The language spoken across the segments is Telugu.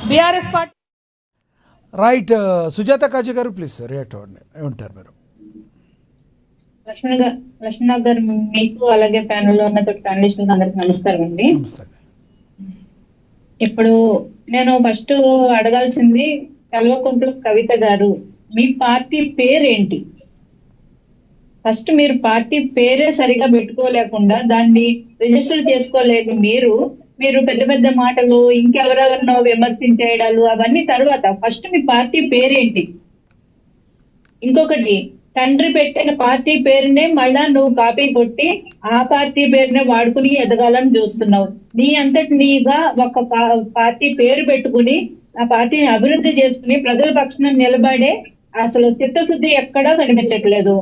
BRS party right. Sujatha Kazi గారు ప్లీజ్ రియాక్ట్ అవ్వండి. ఏమంటారు మీరు? లక్ష్మణ్ గారు, మీకు అలాగే ప్యానెల్ లో ఉన్న ప్యానలిస్టులకు అందరికి నమస్కారం అండి. నమస్తే. ఇప్పుడు నేను ఫస్ట్ అడగాల్సింది, కల్వకుంట్ల కవిత గారు, మీ పార్టీ పేరేంటి? ఫస్ట్ మీరు పార్టీ పేరే సరిగా పెట్టుకోలేకుండా దాన్ని రిజిస్టర్ చేసుకోలేక మీరు పెద్ద పెద్ద మాటలు ఇంకెవరెవరినో విమర్శించేయడాలు అవన్నీ తర్వాత ఫస్ట్ మీ పార్టీ పేరేంటి? ఇంకొకటి, తండ్రి పెట్టిన పార్టీ పేరునే మళ్ళా నువ్వు కాపీ కొట్టి ఆ పార్టీ పేరునే వాడుకుని ఎదగాలని చూస్తున్నావు. నీ అంతటి నీగా ఒక పార్టీ పేరు పెట్టుకుని ఆ పార్టీని అభివృద్ధి చేసుకుని ప్రజల పక్షాన నిలబడే అసలు చిత్తశుద్ధి ఎక్కడా కనిపించట్లేదు.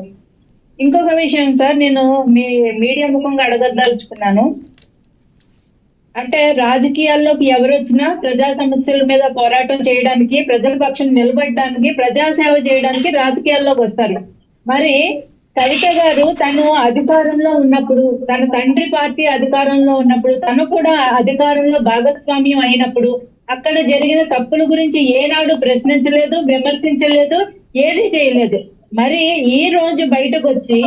ఇంకొక విషయం సార్, నేను మీ మీడియా ముఖంగా అడగదలుచుకున్నాను. అంటే రాజకీయాల్లోకి ఎవరు వచ్చినా ప్రజా సమస్యల మీద పోరాటం చేయడానికి, ప్రజల పక్షం నిలబడడానికి, ప్రజాసేవ చేయడానికి రాజకీయాల్లోకి వస్తారు. మరి కవిత గారు తను అధికారంలో ఉన్నప్పుడు, తన తండ్రి పార్టీ అధికారంలో ఉన్నప్పుడు, తను కూడా అధికారంలో భాగస్వామ్యం అయినప్పుడు అక్కడ జరిగిన తప్పుల గురించి ఏనాడు ప్రశ్నించలేదు, విమర్శించలేదు, ఏది చేయలేదు. మరి ఈ రోజు బయటకు వచ్చి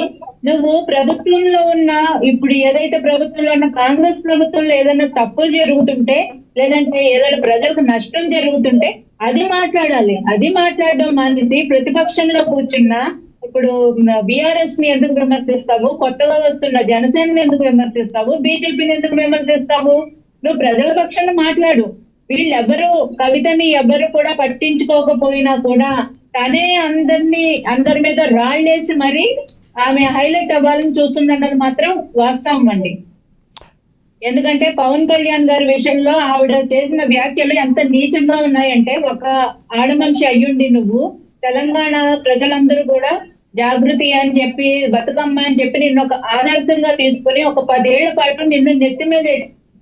నువ్వు ప్రభుత్వంలో ఉన్న, ఇప్పుడు ఏదైతే ప్రభుత్వంలో ఉన్న కాంగ్రెస్ ప్రభుత్వంలో ఏదైనా తప్పులు జరుగుతుంటే, లేదంటే ఏదైనా ప్రజలకు నష్టం జరుగుతుంటే అది మాట్లాడాలి. అది మాట్లాడడం మానేసి ప్రతిపక్షంలో కూర్చున్నా ఇప్పుడు బీఆర్ఎస్ ని ఎందుకు విమర్శిస్తావు? కొత్తగా వస్తున్న జనసేనని ఎందుకు విమర్శిస్తావు? బీజేపీని ఎందుకు విమర్శిస్తావు? నువ్వు ప్రజల పక్షాన మాట్లాడు. వీళ్ళెవరు, కవితని ఎవరు కూడా పట్టించుకోకపోయినా కూడా తనే అందరి మీద రాళ్ళేసి మరి ఆమె హైలైట్ అవ్వాలని చూస్తుందన్నది మాత్రం వాస్తవం అండి. ఎందుకంటే పవన్ కళ్యాణ్ గారి విషయంలో ఆవిడ చేసిన వ్యాఖ్యలు ఎంత నీచంగా ఉన్నాయంటే, ఒక ఆడ మనిషి అయ్యుండి నువ్వు తెలంగాణ ప్రజలందరూ కూడా జాగృతి అని చెప్పి, బతుకమ్మ అని చెప్పి నిన్ను ఒక ఆదర్శంగా తీసుకుని ఒక 10 ఏళ్ల పాటు నిన్ను నెత్తి మీద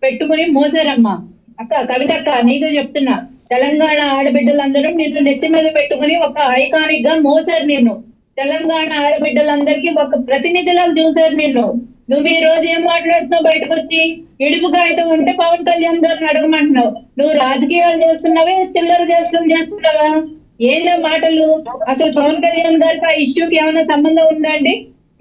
పెట్టుకుని మోసారమ్మా. అక్క కవితక్క, నీకు చెప్తున్నా, తెలంగాణ ఆడబిడ్డలందరూ నిన్ను నెత్తి మీద పెట్టుకుని ఒక ఐకానిక్ గా మోసారు నిన్ను. తెలంగాణ ఆడబిడ్డలందరికీ ఒక ప్రతినిధిలాగా చూసారు నిన్ను. నువ్వు ఈ రోజు ఏం మాట్లాడుతున్నావు? బయటకు వచ్చి ఇడుపు కాగితం ఉంటే పవన్ కళ్యాణ్ గారిని అడగమంటున్నావు. నువ్వు రాజకీయాలు చేస్తున్నావే, చిల్లర చేస్తున్నావా? ఏందో మాటలు. అసలు పవన్ కళ్యాణ్ గారికి ఆ ఇష్యూకి ఏమైనా సంబంధం ఉందా అండి?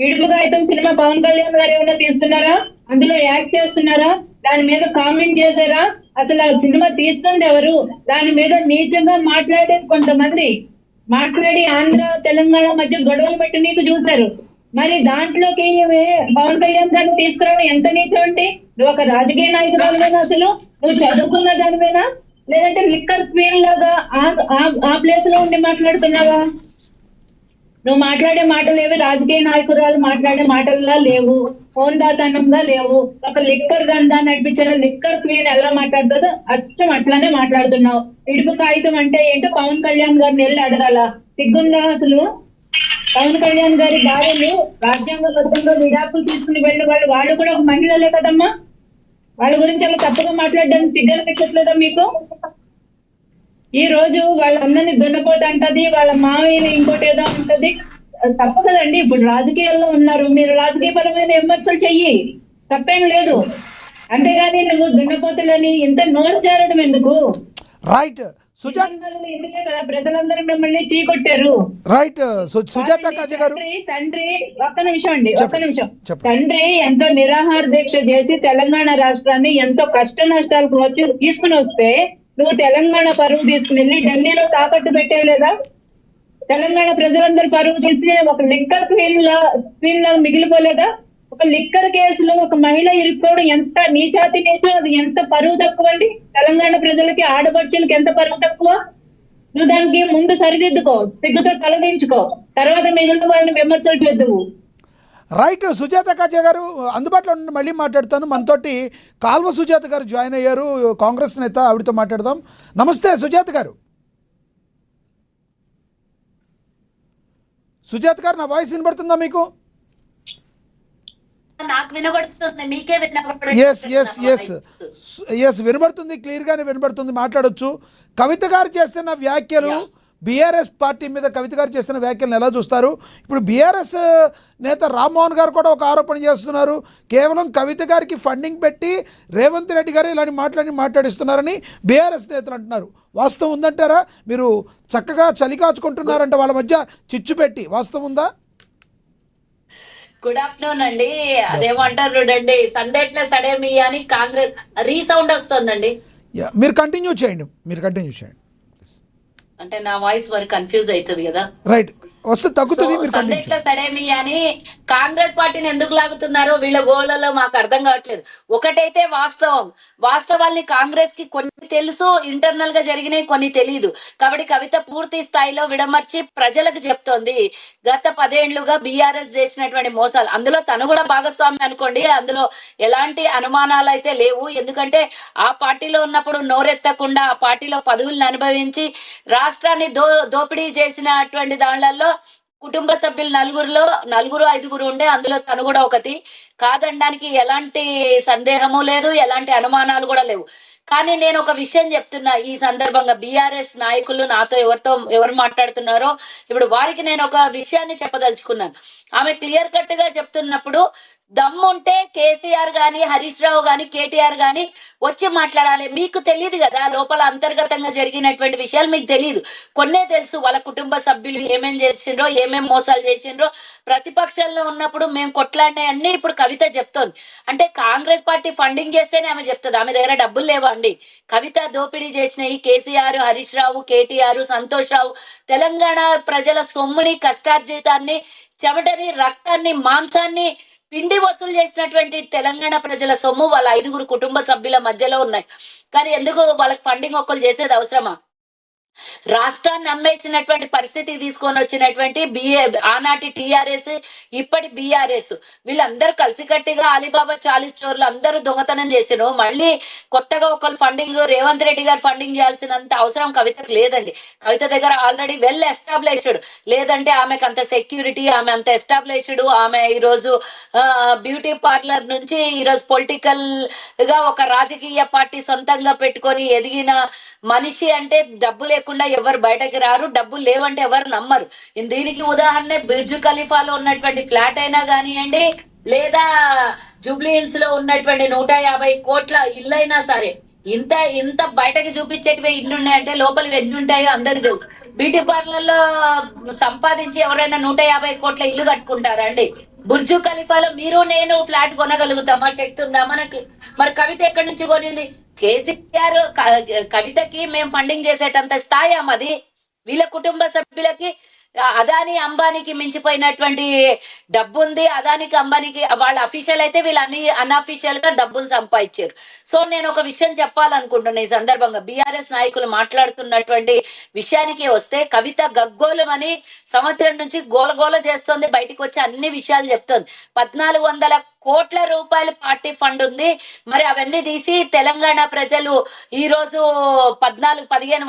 ఇడుపు కాగితం సినిమా పవన్ కళ్యాణ్ గారు ఏమైనా తీస్తున్నారా? అందులో యాక్ట్ చేస్తున్నారా? దాని మీద కామెంట్ చేశారా? అసలు ఆ సినిమా తీస్తుంది ఎవరు? దాని మీద నీచంగా మాట్లాడేది కొంతమంది మాట్లాడి ఆంధ్ర తెలంగాణ మధ్య గొడవలు పెట్టి నీకు చూశారు. మరి దాంట్లోకి పవన్ కళ్యాణ్ గారిని తీసుకురావడం ఎంత నీచం అంటే? నువ్వు ఒక రాజకీయ నాయకురాలువేనా? అసలు నువ్వు చదువుకున్న దానివేనా? లేదంటే లిక్కర్ క్వీన్ లాగా ఆ ప్లేస్ లో ఉండి మాట్లాడుతున్నావా? నువ్వు మాట్లాడే మాటలు ఏవి రాజకీయ నాయకురాలు మాట్లాడే మాటల్లా లేవు, హోందాతనంగా లేవు. ఒక లిక్కర్ దందా నడిపించిన లిక్కర్ క్వీన్ ఎలా మాట్లాడుతుందో అచ్చం అట్లానే మాట్లాడుతున్నావు. ఇడుపు కాగితం అంటే ఏంటో పవన్ కళ్యాణ్ గారిని వెళ్ళి అడగాల. సిగ్గుందా అసలు? పవన్ కళ్యాణ్ గారి భార్యలు రాజ్యాంగబద్ధంగా విడాకులు తీసుకుని వెళ్ళిన వాళ్ళు కూడా ఒక మహిళలే కదమ్మా. వాళ్ళ గురించి అలా తప్పుగా మాట్లాడడానికి సిగ్గులు పెట్టట్లేదా మీకు? ఈ రోజు వాళ్ళ అందరినీ దున్నపోతంటది, వాళ్ళ మామయ్యని ఇంకోటి ఏదో ఉంటది. తప్పు కదండి. ఇప్పుడు రాజకీయాల్లో ఉన్నారు, మీరు రాజకీయ పరమైన విమర్శలు చెయ్యి, తప్పేం లేదు. అంతేగాని నువ్వు దున్నపోతులని ఇంత నోరు జారడం ఎందుకు? రైట్ సుజాత, ఎందుకే కదా ప్రజలందరూ మిమ్మల్ని చీకొట్టారు. రైట్ సుజాత కాజీ గారు. తండ్రి ఒక్క నిమిషం అండి, ఒక్క నిమిషం. చెప్పండి. తండ్రి ఎంతో నిరాహార దీక్ష చేసి తెలంగాణ రాష్ట్రాన్ని ఎంతో కష్ట నష్టాలకు వచ్చి తీసుకుని వస్తే నువ్వు తెలంగాణ పరువు తీసుకుని వెళ్ళి ఢిల్లీలో తాకట్టు పెట్టేయలేదా? తెలంగాణ ప్రజలందరూ పరువు తీసుకుని ఒక లిక్కర్ క్వీన్ లాగా మిగిలిపోలేదా? ఒక లిక్కర్ కేసులో ఒక మహిళ ఇరుక్కోవడం ఎంత నీచాతి నీచం, అది ఎంత పరువు తక్కువ అండి. తెలంగాణ ప్రజలకి, ఆడపడుచులకి ఎంత పరువు తక్కువ. నువ్వు దానికి ముందు సరిదిద్దుకో, సిగ్గుతో తలదించుకో, తర్వాత మిగిలిన వాళ్ళని విమర్శలు చేద్దువు. రైట్ సుజాత కాజీ గారు అందుబాటులో ఉండి మళ్ళీ మాట్లాడతాను. మనతోటి కాల్వ సుజాత గారు జాయిన్ అయ్యారు, కాంగ్రెస్ నేత. ఆవిడతో మాట్లాడదాం. నమస్తే సుజాత గారు. సుజాత గారు, నా వాయిస్ వినబడుతుందా మీకు? నాకు వినబడుతుంది, మీకే ఎస్ వినబడుతుంది, క్లియర్గానే వినబడుతుంది, మాట్లాడొచ్చు. కవిత గారు చేస్తున్న వ్యాఖ్యలు బీఆర్ఎస్ పార్టీ మీద కవిత గారు చేస్తున్న వ్యాఖ్యలను ఎలా చూస్తారు? ఇప్పుడు బీఆర్ఎస్ నేత రామ్మోహన్ గారు కూడా ఒక ఆరోపణ చేస్తున్నారు, కేవలం కవిత గారికి ఫండింగ్ పెట్టి రేవంత్ రెడ్డి గారు ఇలాంటి మాట్లాడిస్తున్నారని బీఆర్ఎస్ నేతలు అంటున్నారు. వాస్తవం ఉందంటారా? మీరు చక్కగా చలి కాచుకుంటున్నారంట వాళ్ళ మధ్య చిచ్చు పెట్టి, వాస్తవం ఉందా? గుడ్ ఆఫ్టర్నూన్ అండి. అదేమంటారు చూడండి, సందేట్ల సడేమి అని కాంగ్రెస్ రీసౌండ్ వస్తుందండి. మీరు కంటిన్యూ చేయండి. అంటే నా వాయిస్ వరకు కన్ఫ్యూజ్ అవుతుంది కదా. రైట్, వస్తే తగ్గుతుంది. మీరు కంటిన్యూ సందేట్ల సడేమి అని కాంగ్రెస్ పార్టీని ఎందుకు లాగుతున్నారో వీళ్ళ గోళ్లలో మాకు అర్థం కావట్లేదు. ఒకటైతే వాస్తవాల్ని కాంగ్రెస్ కి కొన్ని తెలుసు, ఇంటర్నల్ గా జరిగినాయి కొన్ని తెలియదు. కాబట్టి కవిత పూర్తి స్థాయిలో విడమర్చి ప్రజలకు చెప్తోంది గత 10 ఏళ్లుగా బీఆర్ఎస్ చేసినటువంటి మోసాలు. అందులో తను కూడా భాగస్వామి అనుకోండి, అందులో ఎలాంటి అనుమానాలు అయితే లేవు. ఎందుకంటే ఆ పార్టీలో ఉన్నప్పుడు నోరెత్తకుండా ఆ పార్టీలో పదవులను అనుభవించి రాష్ట్రాన్ని దోపిడీ చేసినటువంటి దానిలలో కుటుంబ సభ్యులు నలుగురు 5గురు ఉండే, అందులో తను కూడా ఒకటి. కాదనడానికి ఎలాంటి సందేహము లేదు, ఎలాంటి అనుమానాలు కూడా లేవు. కానీ నేను ఒక విషయం చెప్తున్నా ఈ సందర్భంగా, బీఆర్ఎస్ నాయకులు నాతో ఎవరు మాట్లాడుతున్నారో ఇప్పుడు వారికి నేను ఒక విషయాన్ని చెప్పదలుచుకున్నాను. ఆమె క్లియర్ కట్ గా చెప్తున్నప్పుడు దమ్ముంటే కేసీఆర్ గాని, హరీష్ రావు గాని, కేటీఆర్ గాని వచ్చి మాట్లాడాలి. మీకు తెలియదు కదా లోపల అంతర్గతంగా జరిగినటువంటి విషయాలు, మీకు తెలియదు. కొన్నే తెలుసు, వాళ్ళ కుటుంబ సభ్యులు ఏమేం చేసిండ్రో, ఏమేం మోసాలు చేసిండ్రో. ప్రతిపక్షంలో ఉన్నప్పుడు మేము కొట్లాడినాయి అన్ని ఇప్పుడు కవిత చెప్తోంది. అంటే కాంగ్రెస్ పార్టీ ఫండింగ్ చేస్తేనే ఆమె చెప్తుంది. ఆమె దగ్గర డబ్బులు లేవా అండి? కవిత దోపిడీ చేసినాయి కేసీఆర్, హరీష్ రావు, కేటీఆర్, సంతోష్ రావు తెలంగాణ ప్రజల సొమ్ముని, కష్టార్జితాన్ని, చెమటని, రక్తాన్ని, మాంసాన్ని పిండి వసూలు చేసినటువంటి తెలంగాణ ప్రజల సొమ్ము వాళ్ళ 5గురు కుటుంబ సభ్యుల మధ్యలో ఉన్నాయి. కానీ ఎందుకు వాళ్ళకి ఫండింగ్ ఒక్కరు చేసేది అవసరమా? రాష్ట్రాన్ని అమ్మేసినటువంటి పరిస్థితికి తీసుకొని వచ్చినటువంటి ఆనాటి టీఆర్ఎస్, ఇప్పటి బీఆర్ఎస్, వీళ్ళందరూ కలిసికట్టిగా అలీబాబా 40 చోర్లు అందరూ దొంగతనం చేసినారు. మళ్ళీ కొత్తగా ఒకరు ఫండింగ్, రేవంత్ రెడ్డి గారు ఫండింగ్ చేయాల్సినంత అవసరం కవితకు లేదండి. కవిత దగ్గర ఆల్రెడీ వెల్ ఎస్టాబ్లిష్డ్, లేదంటే ఆమెకు అంత సెక్యూరిటీ, ఆమె అంత ఎస్టాబ్లిష్డ్. ఆమె ఈరోజు బ్యూటీ పార్లర్ నుంచి ఈరోజు పొలిటికల్ గా ఒక రాజకీయ పార్టీ సొంతంగా పెట్టుకొని ఎదిగిన మనిషి. అంటే డబ్బు లేకుండా ఎవరు బయటకి రారు, డబ్బులు లేవంటే ఎవరు నమ్మరు. దీనికి ఉదాహరణ బిర్జు ఖలీఫాలో ఉన్నటువంటి ఫ్లాట్ అయినా కానివ్వండి, లేదా జూబ్లీ హిల్స్ లో ఉన్నటువంటి 150 కోట్ల ఇల్లు అయినా సరే, ఇంత బయటకి చూపించేటివి ఇల్లు ఉన్నాయంటే లోపల ఎన్ని ఉంటాయో అందరికి తెలుసు. బ్యూటీ పార్లర్ లో సంపాదించి ఎవరైనా 150 కోట్ల ఇల్లు కట్టుకుంటారా అండి? బుర్జు ఖలీఫాలో మీరు నేను ఫ్లాట్ కొనగలుగుతామా? శక్తి ఉందా మనకి? మరి కవిత ఎక్కడి నుంచి కొనింది? కేసీఆర్ కవితకి మేము ఫండింగ్ చేసేటంత స్థాయి అమ్మది. వీళ్ళ కుటుంబ సభ్యులకి అదాని అంబానీకి మించిపోయినటువంటి డబ్బు ఉంది. అదానికి అంబానీకి వాళ్ళ అఫీషియల్ అయితే వీళ్ళు అన్అఫీషియల్ గా డబ్బులు సంపాదించారు. సో నేను ఒక విషయం చెప్పాలనుకుంటున్నా ఈ సందర్భంగా, బీఆర్ఎస్ నాయకులు మాట్లాడుతున్నటువంటి విషయానికి వస్తే, కవిత గగ్గోలమని సంవత్సరం నుంచి గోలగోల చేస్తోంది, బయటికి వచ్చి అన్ని విషయాలు చెప్తోంది. 1400 కోట్ల రూపాయల పార్టీ ఫండ్ ఉంది. మరి అవన్నీ తీసి తెలంగాణ ప్రజలు ఈ రోజు 14-15